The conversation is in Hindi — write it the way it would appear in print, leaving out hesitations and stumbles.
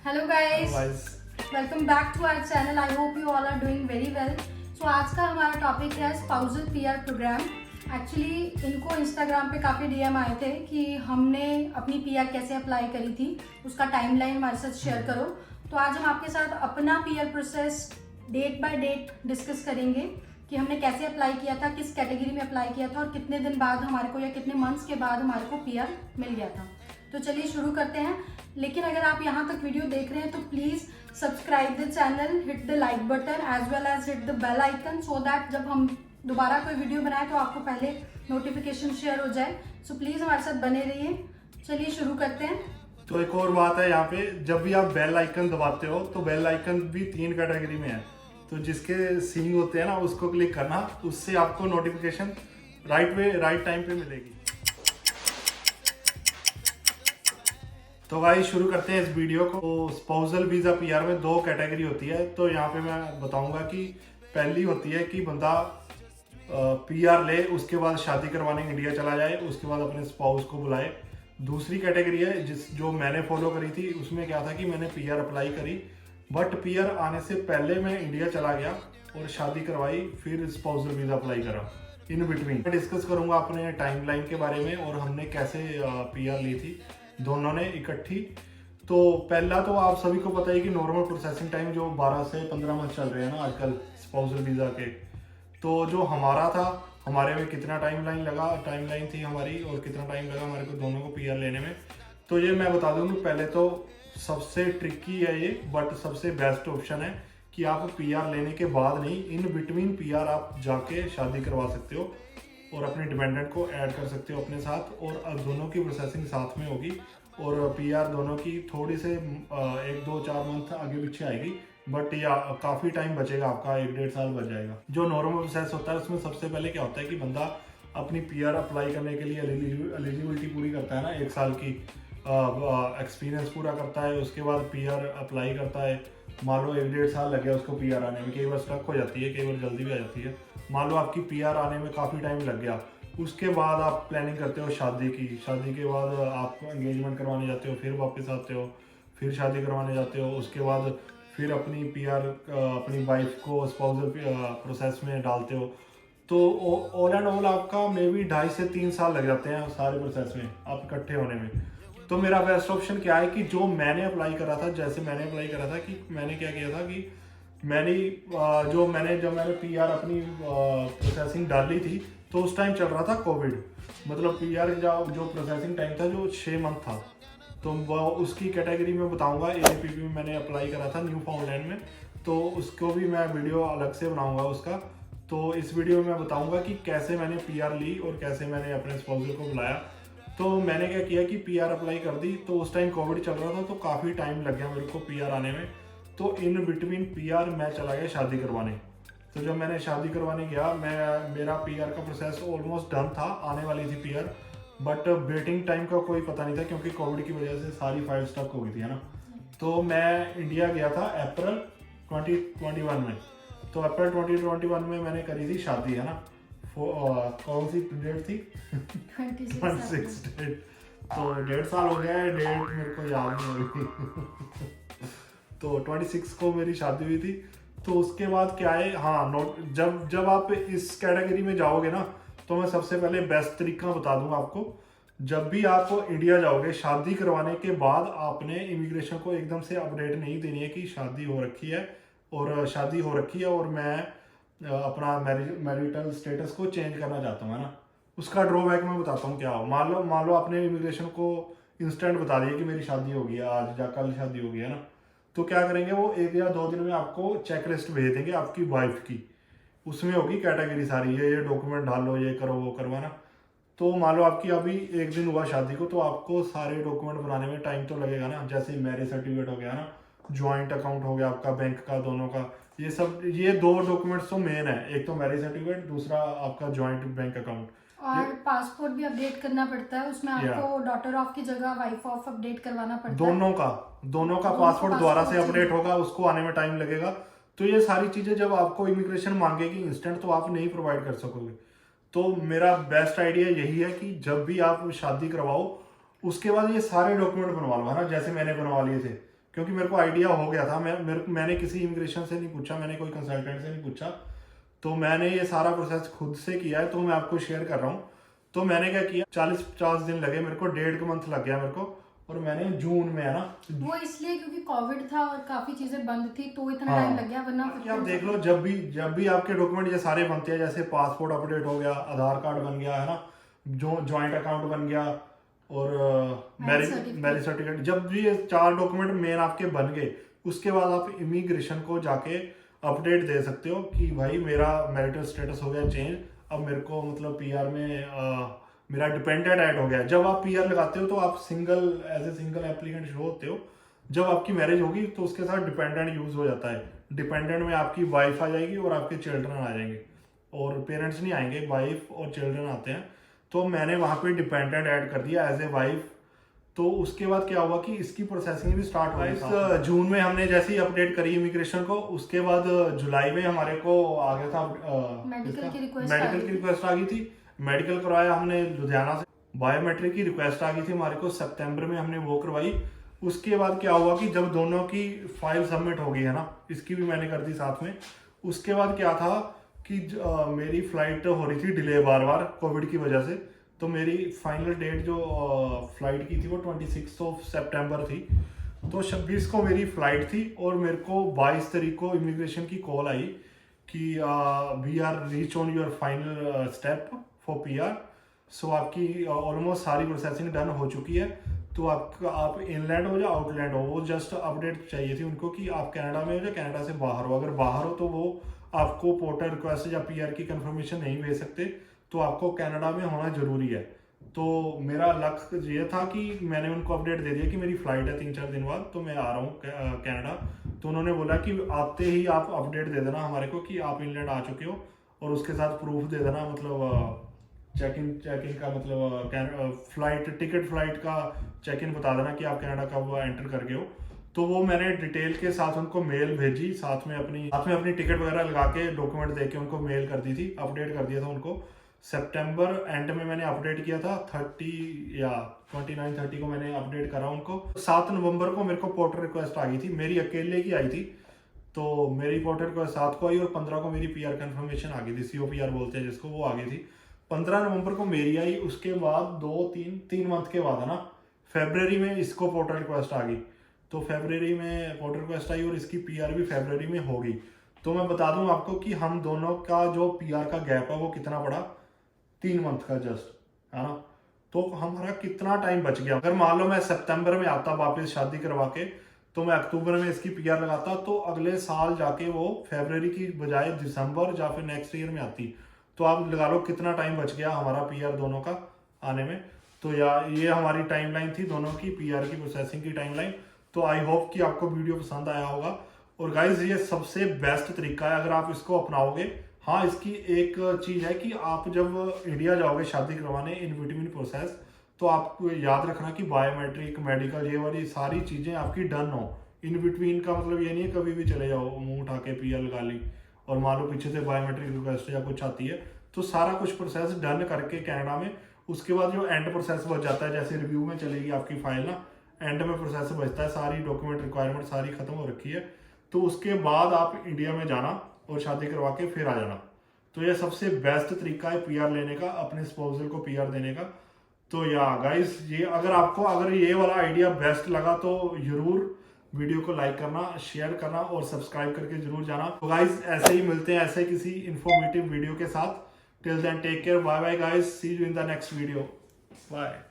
Hello guys, Otherwise, welcome back to our channel. I hope you all are doing very well. So आज का हमारा टॉपिक है स्पाउसल पीआर प्रोग्राम। एक्चुअली इनको इंस्टाग्राम पे काफ़ी डीएम आए थे कि हमने अपनी पीआर कैसे अप्लाई करी थी, उसका टाइमलाइन हमारे साथ शेयर करो। तो आज हम आपके साथ अपना PR process date by date discuss करेंगे कि हमने कैसे अप्लाई किया था, किस कैटेगरी में अप्लाई किया था और कितने दिन बाद हमारे को या कितने मंथ्स के बाद हमारे को पीआर मिल गया था। तो चलिए शुरू करते हैं। लेकिन अगर आप यहाँ तक वीडियो देख रहे हैं तो please subscribe the channel, hit the like button as well as hit the bell icon so that जब हम दोबारा कोई वीडियो बनाए तो आपको पहले नोटिफिकेशन शेयर हो जाए। सो प्लीज़ हमारे साथ बने रहिए। चलिए शुरू करते हैं। तो एक और बात है यहाँ पे, जब भी आप बेल आइकन दबाते हो तो बेल आइकन भी 3 कैटेगरी में है। तो जिसके सींग होते हैं ना उसको क्लिक करना, उससे आपको नोटिफिकेशन राइट टाइम पे मिलेगी। तो भाई शुरू करते हैं इस वीडियो को। तो स्पाउसल वीजा पीआर में 2 कैटेगरी होती है। तो यहाँ पे मैं बताऊंगा कि पहली होती है कि बंदा पीआर ले, उसके बाद शादी करवाने इंडिया चला जाए, उसके बाद अपने स्पाउस को बुलाए। दूसरी कैटेगरी है जो मैंने फॉलो करी थी, उसमें क्या था कि मैंने पीआर अप्लाई करी, बट पीआर आने से पहले मैं इंडिया चला गया और शादी करवाई, फिर स्पाउसल वीजा अप्लाई करा। इन बिटवीन मैं डिस्कस करूंगा अपने टाइमलाइन के बारे में और हमने कैसे पीआर ली थी दोनों ने इकट्ठी। तो पहला तो आप सभी को पता है कि नॉर्मल प्रोसेसिंग टाइम जो 12 से 15 मंथ चल रहे हैं ना आजकल स्पाउसल वीज़ा के। तो जो हमारा था, हमारे में कितना टाइमलाइन थी हमारी और कितना टाइम लगा हमारे को दोनों को पीआर लेने में, तो ये मैं बता दूँ। पहले तो सबसे ट्रिकी है ये, बट सबसे बेस्ट ऑप्शन है कि आप पीआर लेने के बाद नहीं, इन बिटवीन पीआर आप जाके शादी करवा सकते हो और अपने डिपेंडेंट को ऐड कर सकते हो अपने साथ, और अब दोनों की प्रोसेसिंग साथ में होगी और पीआर दोनों की थोड़ी से 1-2-4 मंथ आगे पीछे आएगी, बट या काफ़ी टाइम बचेगा आपका, 1-1.5 साल बच जाएगा। जो नॉर्मल प्रोसेस होता है उसमें सबसे पहले क्या होता है कि बंदा अपनी पीआर अप्लाई करने के लिए एलिजिबिलिटी पूरी करता है ना, 1 साल की एक्सपीरियंस पूरा करता है, उसके बाद पीआर अप्लाई करता है। मान लो 1-1.5 साल लग गया उसको पीआर आने में, कई बार स्टक हो जाती है, कई बार जल्दी भी आ जाती है। मान लो आपकी पीआर आने में काफ़ी टाइम लग गया, उसके बाद आप प्लानिंग करते हो शादी की, शादी के बाद आप एंगेजमेंट करवाने जाते हो, फिर वापस आते हो, फिर शादी करवाने जाते हो, उसके बाद फिर अपनी पीआर अपनी वाइफ को स्पाउसल प्रोसेस में डालते हो। तो ऑल एंड ऑल आपका मे बी 2.5 से 3 साल लग जाते हैं सारे प्रोसेस में आप इकट्ठे होने में। तो मेरा बेस्ट ऑप्शन क्या है कि जो मैंने अप्लाई करा था, जैसे मैंने अप्लाई करा था कि मैंने क्या किया था कि जब मैंने पीआर अपनी प्रोसेसिंग डाली थी तो उस टाइम चल रहा था कोविड। मतलब पीआर जो प्रोसेसिंग टाइम था जो 6 मंथ था, तो उसकी कैटेगरी में बताऊंगा। एपीपी में मैंने अप्लाई करा था न्यू फाउंडलैंड में, तो उसको भी मैं वीडियो अलग से बनाऊंगा उसका। तो इस वीडियो में मैं बताऊंगा कि कैसे मैंने पीआर ली और कैसे मैंने अपने स्पाउसल को बुलाया। तो मैंने क्या किया कि पीआर अप्लाई कर दी, तो उस टाइम कोविड चल रहा था तो काफ़ी टाइम लग गया मेरे को पीआर आने में। तो इन बिटवीन पीआर मैं चला गया शादी करवाने। तो जब मैंने शादी करवाने गया, मेरा पीआर का प्रोसेस ऑलमोस्ट डन था, आने वाली थी पीआर, बट वेटिंग टाइम का कोई पता नहीं था क्योंकि कोविड की वजह से सारी फाइल स्टक हो गई थी, है ना। तो मैं इंडिया गया था अप्रैल 2021 में। तो अप्रैल 2021 में मैंने करी थी शादी, है ना। कौन सी डेट थी? 26 डेट। तो 1.5 साल हो गया है, डेट मेरे को याद नहीं हो रही। तो 26 को मेरी शादी हुई थी। तो उसके बाद क्या है, हाँ नोट, जब आप इस कैटेगरी में जाओगे ना, तो मैं सबसे पहले बेस्ट तरीका बता दूंगा आपको। जब भी आप इंडिया जाओगे शादी करवाने के बाद, आपने इमिग्रेशन को एकदम से अपडेट नहीं देनी है कि शादी हो रखी है और मैं अपना मैरिटल स्टेटस को चेंज करना चाहता हूँ, है ना। उसका ड्रॉबैक मैं बताता हूँ क्या हो। मान लो आपने इमिग्रेशन को इंस्टेंट बता दिया कि मेरी शादी हो गई है, आज या कल शादी हो गई है ना। तो क्या करेंगे, वो 1 या 2 दिन में आपको चेक लिस्ट भेज देंगे आपकी वाइफ की। उसमें होगी कैटेगरी सारी, ये डॉक्यूमेंट डालो, ये करो, वो करवाना। तो मान लो आपकी अभी 1 दिन हुआ शादी को, तो आपको सारे डॉक्यूमेंट बनाने में टाइम तो लगेगा ना। जैसे मैरिज सर्टिफिकेट हो गया ना, ज्वाइंट अकाउंट हो गया आपका बैंक का, दोनों का, ये 2 डॉक्यूमेंट्स तो मेन है। एक तो मैरिज सर्टिफिकेट, दूसरा आपका ज्वाइंट बैंक अकाउंट। और पासपोर्ट भी अपडेट करना पड़ता है, उसमें आपको डॉटर ऑफ की जगह वाइफ ऑफ अपडेट करवाना पड़ता है। दोनों का पासपोर्ट दोबारा से अपडेट होगा, उसको आने में टाइम लगेगा। तो ये सारी चीजें जब आपको इमिग्रेशन मांगेगी इंस्टेंट, तो आप नहीं प्रोवाइड कर सकोगे। तो मेरा बेस्ट आइडिया यही है कि जब भी आप शादी करवाओ, उसके बाद ये सारे डॉक्यूमेंट बनवा लो, है ना। जैसे मैंने बनवा लिए थे, क्योंकि मेरे को आइडिया हो गया था। मैंने किसी इमिग्रेशन से नहीं पूछा, मैंने कोई कंसल्टेंट से नहीं पूछा, तो मैंने ये सारा प्रोसेस खुद से किया है, तो मैं आपको शेयर कर रहा हूँ। तो मैंने क्या किया, 40-50 दिन लगे मेरे को, 1.5 मंथ लग गया मेरे को, और मैंने जून में, है ना, वो इसलिए क्योंकि कोविड था और काफी चीजें बंद थी तो इतना टाइम लग गया, वरना कि आप देख लो, जब भी आपके डॉक्यूमेंट ये सारे बनते हैं, जैसे पासपोर्ट अपडेट हो गया, आधार कार्ड बन गया, है ना, जो ज्वाइंट अकाउंट बन गया, और मैरिज सर्टिफिकेट, जब भी ये 4 डॉक्यूमेंट मेन आपके बन गए, उसके बाद आप इमिग्रेशन को जाके अपडेट दे सकते हो कि भाई मेरा मैरिटल स्टेटस हो गया चेंज, अब मेरे को मतलब पीआर में मेरा डिपेंडेंट ऐड हो गया। जब आप पीआर लगाते हो तो आप as a single applicant show होते हो। जब आपकी मैरिज होगी तो उसके साथ डिपेंडेंट यूज हो जाता है। डिपेंडेंट में आपकी वाइफ आ जाएगी और आपके चिल्ड्रन आ जाएंगे, और पेरेंट्स नहीं आएंगे, वाइफ और चिल्ड्रन आते हैं। तो मैंने वहां पे डिपेंडेंट ऐड कर दिया एज ए वाइफ। तो उसके बाद क्या हुआ कि इसकी प्रोसेसिंग भी स्टार्ट हो गई। जून में हमने जैसे ही अपडेट करी इमिग्रेशन को, उसके बाद जुलाई में हमारे को आ गया था मेडिकल की रिक्वेस्ट आ गई थी। मेडिकल करवाया हमने लुधियाना से। बायोमेट्रिक की रिक्वेस्ट आ गई थी हमारे को, सितंबर में हमने वो करवाई। उसके बाद क्या हुआ कि जब दोनों की फाइल सबमिट हो गई, है ना, इसकी भी मैंने कर दी साथ में। उसके बाद क्या था कि मेरी फ्लाइट हो रही थी डिले बार बार कोविड की वजह से। तो मेरी फाइनल डेट जो फ्लाइट की थी वो 26 सितंबर थी। तो 26 को मेरी फ्लाइट थी, और मेरे को 22 तारीख को इमिग्रेशन की कॉल आई कि we are reach on your final step for PR. So आपकी ऑलमोस्ट सारी प्रोसेसिंग डन हो चुकी है। तो आप इनलैंड हो या आउटलैंड हो, वो जस्ट अपडेट चाहिए थी उनको कि आप कनाडा में हो या कनाडा से बाहर हो। अगर बाहर हो तो वो आपको पोर्टल रिक्वेस्ट या पीआर की कंफर्मेशन नहीं भेज सकते, तो आपको कनाडा में होना जरूरी है। तो मेरा लक्ष्य ये था कि मैंने उनको अपडेट दे दिया कि मेरी फ्लाइट है 3-4 दिन बाद, तो मैं आ रहा हूँ कनाडा। तो उन्होंने बोला कि आते ही आप अपडेट दे देना हमारे को कि आप इंग्लैंड आ चुके हो, और उसके साथ प्रूफ दे देना, मतलब चेक इन का, मतलब फ्लाइट का चेक इन बता देना कि आप कनाडा कब एंटर कर गए हो। तो वो मैंने डिटेल के साथ उनको मेल भेजी, साथ में अपनी टिकट वगैरह लगा के डॉक्यूमेंट दे के उनको मेल कर दी थी, अपडेट कर दिया था उनको। सितंबर एंड में मैंने अपडेट किया था, 29-30 को मैंने अपडेट करा उनको। 7 नवंबर को मेरे को पोर्टल रिक्वेस्ट आ गई थी, मेरी अकेले की आई थी। तो मेरी पोर्टल रिक्वेस्ट 7 को आई, और 15 को मेरी पीआर कंफर्मेशन आ गई थी, COPR बोलते हैं जिसको, वो आ गई थी। 15 नवंबर को मेरी आई। उसके बाद 2-3 मंथ के बाद, है ना, फरवरी में इसको पोर्टल रिक्वेस्ट आ गई। तो फरवरी में पोर्टल रिक्वेस्ट आई, और इसकी पीआर भी फरवरी में हो गई। तो मैं बता दूं आपको कि हम दोनों का जो पीआर का गैप है वो कितना पड़ा, 3 मंथ का जस्ट, है ना। तो हमारा कितना टाइम बच गया। अगर मान लो मैं सितंबर में आता वापस शादी करवा के, तो मैं अक्टूबर में इसकी पीआर लगाता, तो अगले साल जाके वो फरवरी की बजाय दिसंबर या फिर नेक्स्ट ईयर में आती। तो आप लगा लो कितना टाइम बच गया हमारा पीआर दोनों का आने में। तो ये हमारी टाइमलाइन थी दोनों की, पीआर की प्रोसेसिंग की टाइमलाइन। तो आई होप कि आपको वीडियो पसंद आया होगा। और गाइज, ये सबसे बेस्ट तरीका है अगर आप इसको अपनाओगे। हाँ, इसकी एक चीज है कि आप जब इंडिया जाओगे शादी करवाने इन बिटवीन प्रोसेस, तो आपको याद रखना कि बायोमेट्रिक, मेडिकल, ये वाली सारी चीजें आपकी डन हो। इन बिटवीन का मतलब ये नहीं है कभी भी चले जाओ, मुंह उठा के पीआर लगा ली, और मान लो पीछे से बायोमेट्रिक रिक्वेस्ट या कुछ आती है। तो सारा कुछ प्रोसेस डन करके कनाडा में, उसके बाद जो एंड प्रोसेस बच जाता है, जैसे रिव्यू में चलेगी आपकी फाइल ना, एंड में प्रोसेस बचता है, सारी डॉक्यूमेंट रिक्वायरमेंट सारी खत्म हो रखी है। तो उसके बाद आप इंडिया में जाना और शादी करवा के फिर आ जाना। तो ये सबसे बेस्ट तरीका है पीआर लेने का, अपने स्पाउसल को पीआर देने का। तो या गाइस, ये अगर ये वाला आइडिया बेस्ट लगा तो जरूर वीडियो को लाइक करना, शेयर करना और सब्सक्राइब करके जरूर जाना। तो गाइस, ऐसे ही मिलते हैं ऐसे किसी इंफॉर्मेटिव वीडियो के साथ। Till then take care, bye bye guys, see you in the next video, bye.